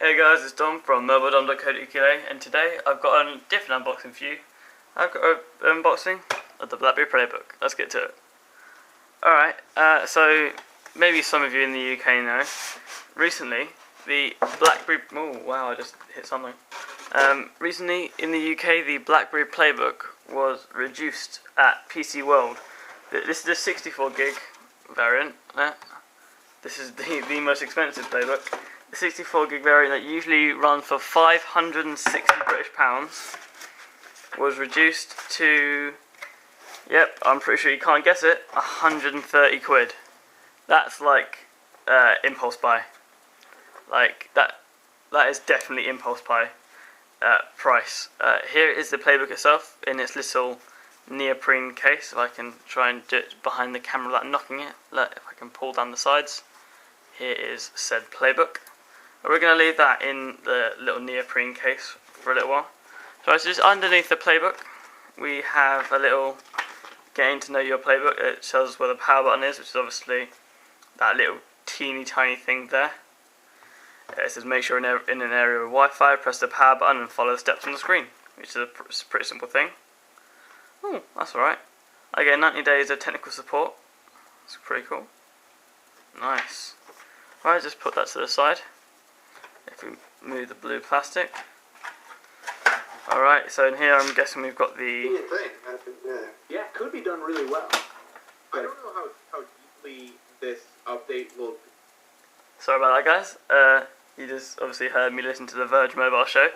Hey guys, it's Dom from mobile.co.uk, and today I've got a different unboxing for you. I've got an unboxing of the BlackBerry PlayBook. Let's get to it. Alright, so maybe some of you in the UK know, recently the BlackBerry... Oh wow, I just hit something. Recently in the UK the BlackBerry PlayBook was reduced at PC World. This is the 64 gig variant. This is the most expensive PlayBook. The 64 gig variant that usually runs for £560 was reduced to, yep, I'm pretty sure you can't guess it, 130 quid. That's like impulse buy. Like that is definitely impulse buy price. Here is the PlayBook itself in its little neoprene case. If I can try and do it behind the camera without knocking it. Look, if I can pull down the sides. Here is said PlayBook. We're going to leave that in the little neoprene case for a little while. So just underneath the PlayBook we have a little getting to know your PlayBook. It tells us where the power button is, which is obviously that little teeny tiny thing there. It says make sure in an area with Wi-Fi, press the power button and follow the steps on the screen, which is a pretty simple thing. Oh, that's alright. I get 90 days of technical support. That's pretty cool. Nice. Right, just put that to the side. If we move the blue plastic. Alright, so in here I'm guessing we've got the... Yeah, it could be done really well. I don't know how deeply this update will... Sorry about that, guys. You just obviously heard me listen to the Verge mobile show.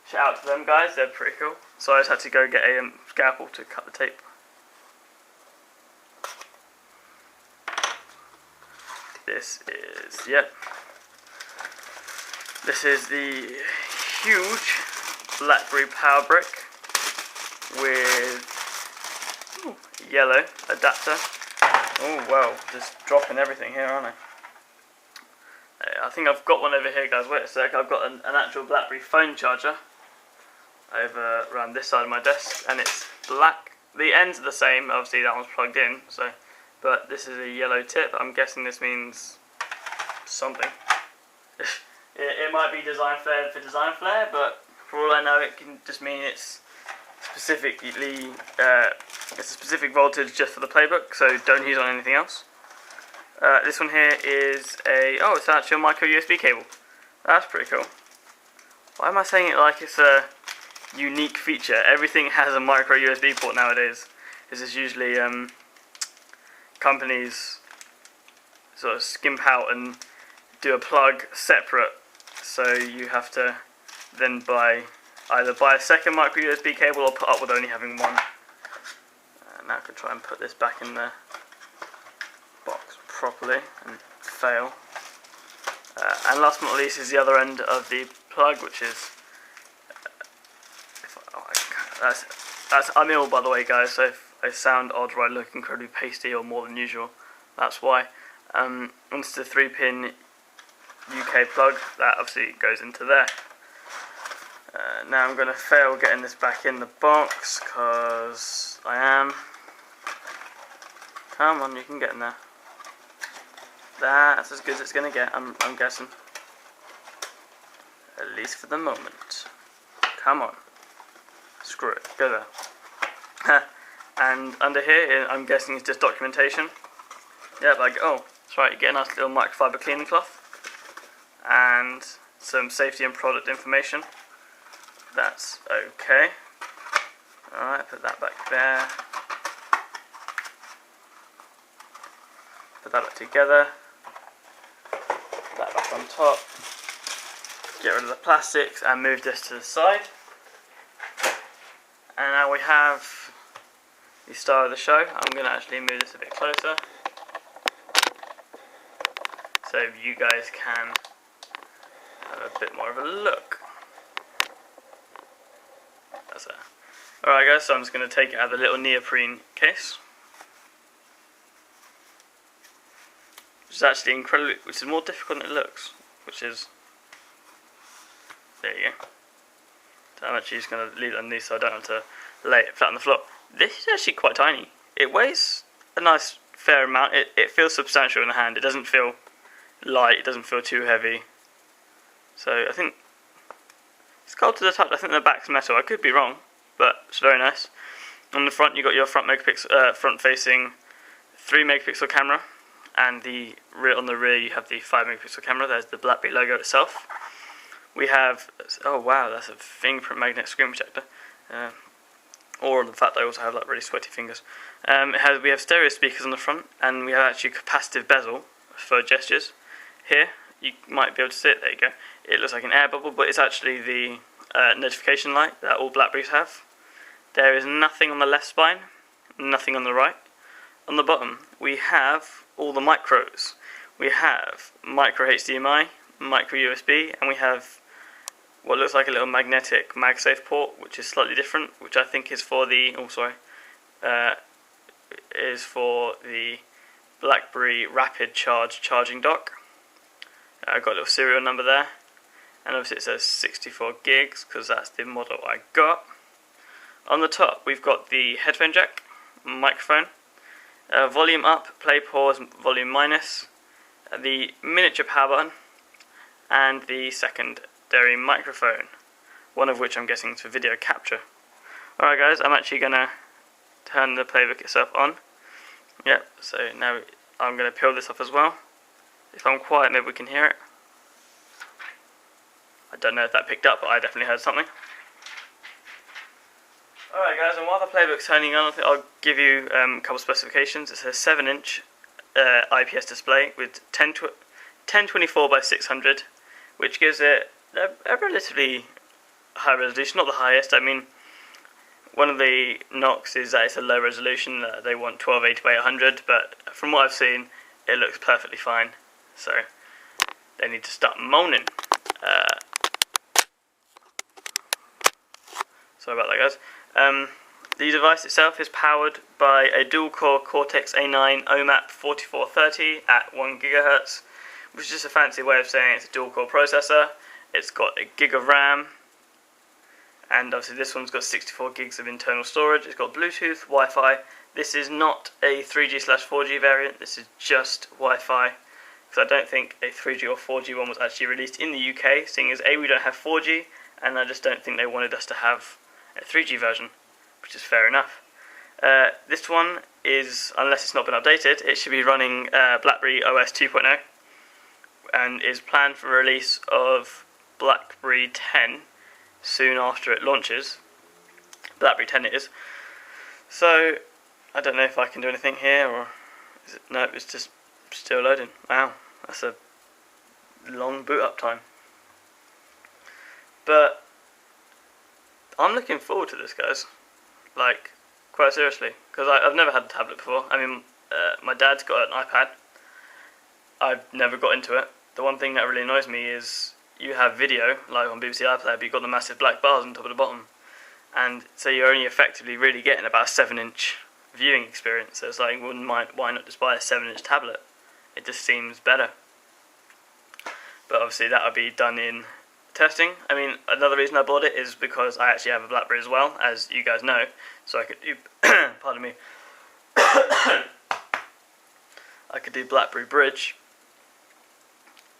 Shout out to them guys, they're pretty cool. So I just had to go get a scalpel to cut the tape. This is, yep. This is the huge BlackBerry power brick with yellow adapter. Oh wow, just dropping everything here, aren't I? I think I've got one over here, guys. Wait a sec, I've got an actual BlackBerry phone charger over around this side of my desk, and it's black. The ends are the same, obviously that one's plugged in, so. But this is a yellow tip. I'm guessing this means something. It might be design flair for design flair, but for all I know, it can just mean it's specifically it's a specific voltage just for the PlayBook, so don't use it on anything else. This one here is it's actually a micro USB cable. That's pretty cool. Why am I saying it like it's a unique feature? Everything has a micro USB port nowadays. This is usually companies sort of skimp out and do a plug separate, so you have to then either buy a second micro USB cable or put up with only having one. Now I can try and put this back in the box properly and fail. And last but not least is the other end of the plug, which is that's I'm ill, by the way, guys, so if I sound odd or I look incredibly pasty or more than usual, that's why. It's the 3-pin UK plug that obviously goes into there. Now I'm going to fail getting this back in the box because I am. Come on, you can get in there. That's as good as it's going to get, I'm guessing. At least for the moment. Come on. Screw it, go there. And under here, I'm guessing it's just documentation. Yeah, like, oh, that's right, you get a nice little microfiber cleaning cloth. And some safety and product information. That's okay. Alright, put that back there. Put that back together. Put that back on top. Get rid of the plastics and move this to the side. And now we have the star of the show. I'm going to actually move this a bit closer so you guys can have a bit more of a look. That's it. Alright guys, so I'm just going to take it out of the little neoprene case. Which is actually incredibly, which is more difficult than it looks. Which is, there you go. So I'm actually just going to leave it underneath so I don't have to lay it flat on the floor. This is actually quite tiny. It weighs a nice fair amount. It feels substantial in the hand. It doesn't feel light, it doesn't feel too heavy. So I think it's cold to the touch. I think the back's metal. I could be wrong, but it's very nice. On the front, you got your front-facing 3 megapixel camera, and on the rear you have the 5 megapixel camera. There's the BlackBerry logo itself. We have, oh wow, that's a fingerprint magnet screen protector. Or the fact that I also have like really sweaty fingers. We have stereo speakers on the front, and we have actually a capacitive bezel for gestures. Here, you might be able to see it. There you go. It looks like an air bubble, but it's actually the notification light that all BlackBerries have. There is nothing on the left spine, nothing on the right. On the bottom, we have all the micros. We have micro HDMI, micro USB, and we have what looks like a little magnetic MagSafe port, which is slightly different, which I think is for the BlackBerry Rapid Charge charging dock. I've got a little serial number there, and obviously it says 64 gigs because that's the model I got. On the top, we've got the headphone jack, microphone, volume up, play, pause, volume minus, the miniature power button, and the secondary microphone, one of which I'm guessing is for video capture. Alright guys, I'm actually going to turn the playbook itself on. Yep, so now I'm going to peel this off as well. If I'm quiet, maybe we can hear it. I don't know if that picked up, but I definitely heard something. Alright guys, and while the playbook's turning on, I'll give you a couple specifications. It's a 7-inch IPS display with 1024 by 600, which gives it a relatively high resolution, not the highest. I mean, one of the knocks is that it's a low resolution, they want 1280 by 800, but from what I've seen, it looks perfectly fine, so they need to start moaning. Sorry about that guys. The device itself is powered by a dual-core Cortex-A9 OMAP 4430 at 1 GHz, which is just a fancy way of saying it's a dual-core processor. It's got a gig of RAM, and obviously this one's got 64 gigs of internal storage. It's got Bluetooth, Wi-Fi. This is not a 3G/4G variant, this is just Wi-Fi, because I don't think a 3G or 4G one was actually released in the UK, seeing as A, we don't have 4G, and I just don't think they wanted us to have a 3G version, which is fair enough. This one is, unless it's not been updated, it should be running BlackBerry OS 2.0 and is planned for release of BlackBerry 10 soon after it launches. BlackBerry 10 it is. So, I don't know if I can do anything here, or is it, no, it's just still loading. Wow, that's a long boot up time. But I'm looking forward to this, guys. Like, quite seriously, because I've never had a tablet before. I mean, my dad's got an iPad. I've never got into it. The one thing that really annoys me is you have video, like on BBC iPlayer, but you've got the massive black bars on top of the bottom. And so you're only effectively really getting about a 7-inch viewing experience. So it's like, why not just buy a 7-inch tablet? It just seems better. But obviously that would be done in testing. I mean, another reason I bought it is because I actually have a BlackBerry as well, as you guys know, so I could do, pardon me, I could do BlackBerry Bridge.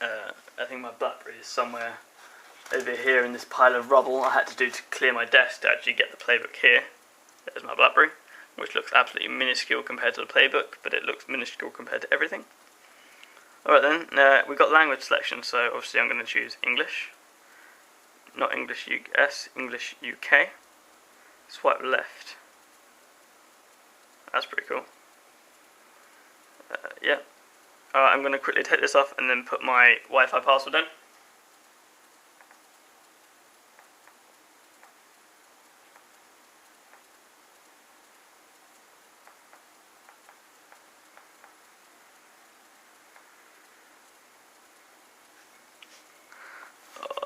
I think my BlackBerry is somewhere over here in this pile of rubble I had to do to clear my desk to actually get the playbook here. There's my BlackBerry, which looks absolutely minuscule compared to the playbook, but it looks minuscule compared to everything. Alright then, we've got language selection, so obviously I'm going to choose English. Not English US, English UK. Swipe left. That's pretty cool. Yeah. Alright, I'm going to quickly take this off and then put my Wi-Fi password in.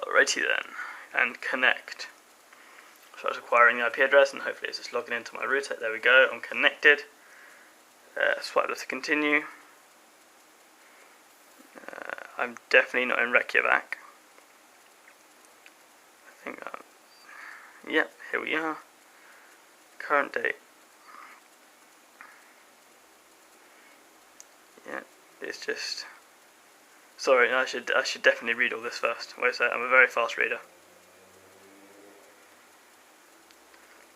Alrighty then, and connect. So I was acquiring the IP address, and hopefully it's just logging into my router. There we go, I'm connected. Swipe left to continue. I'm definitely not in Reykjavik. I think yep, here we are. Current date. Yeah, it's just Sorry, I should definitely read all this first. Wait a sec, I'm a very fast reader.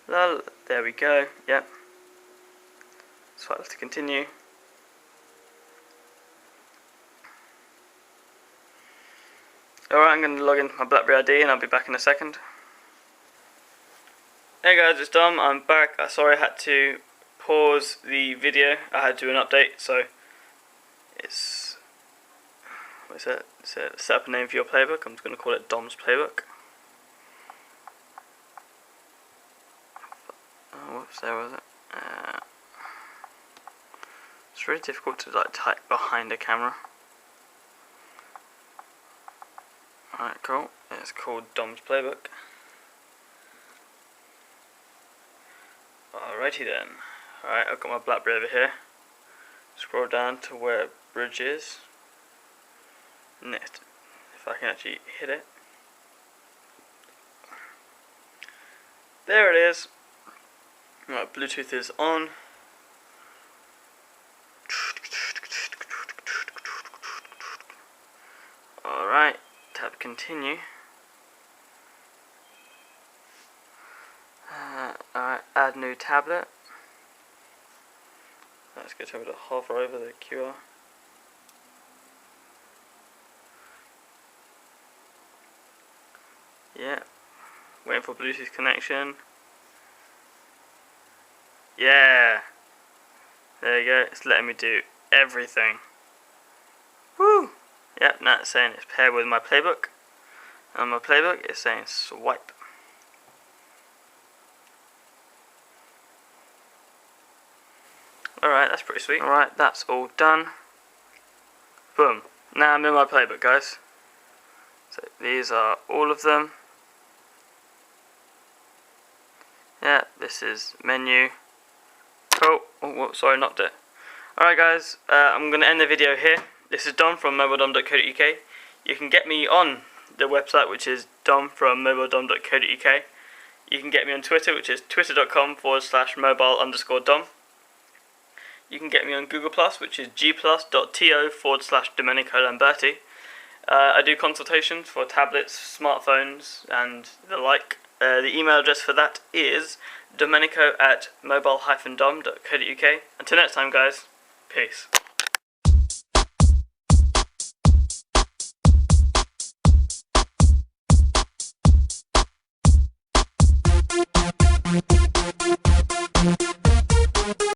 There we go. Yep. Swipe to continue. Alright, I'm going to log into my BlackBerry ID and I'll be back in a second. Hey guys, it's Dom. I'm back. Sorry I had to pause the video. I had to do an update, so it's... what is it? Set up a name for your playbook. I'm just going to call it Dom's Playbook. Oh, whoops, there was it. It's really difficult to like type behind a camera. Alright, cool. It's called Dom's Playbook. Alrighty then. Alright, I've got my BlackBerry over here. Scroll down to where bridge is. Next, if I can actually hit it. There it is. Right, Bluetooth is on. Alright, tap continue. Alright, add new tablet. Let's go to hover over the QR. Yeah, waiting for Bluetooth connection. Yeah, there you go, it's letting me do everything. Woo! Yep, now it's saying it's paired with my playbook. And my playbook is saying swipe. Alright, that's pretty sweet. Alright, that's all done. Boom. Now I'm in my playbook, guys. So these are all of them. Yeah, this is menu. Cool. Oh, whoops, sorry, knocked it. Alright guys, I'm going to end the video here. This is Dom from mobiledom.co.uk. You can get me on the website, which is dom.mobiledom.co.uk. You can get me on Twitter, which is twitter.com/mobile_dom. You can get me on Google+, which is g+.to/Domenico Lamberti. I do consultations for tablets, smartphones, and the like. The email address for that is domenico@mobile-dom.co.uk. Until next time, guys, peace.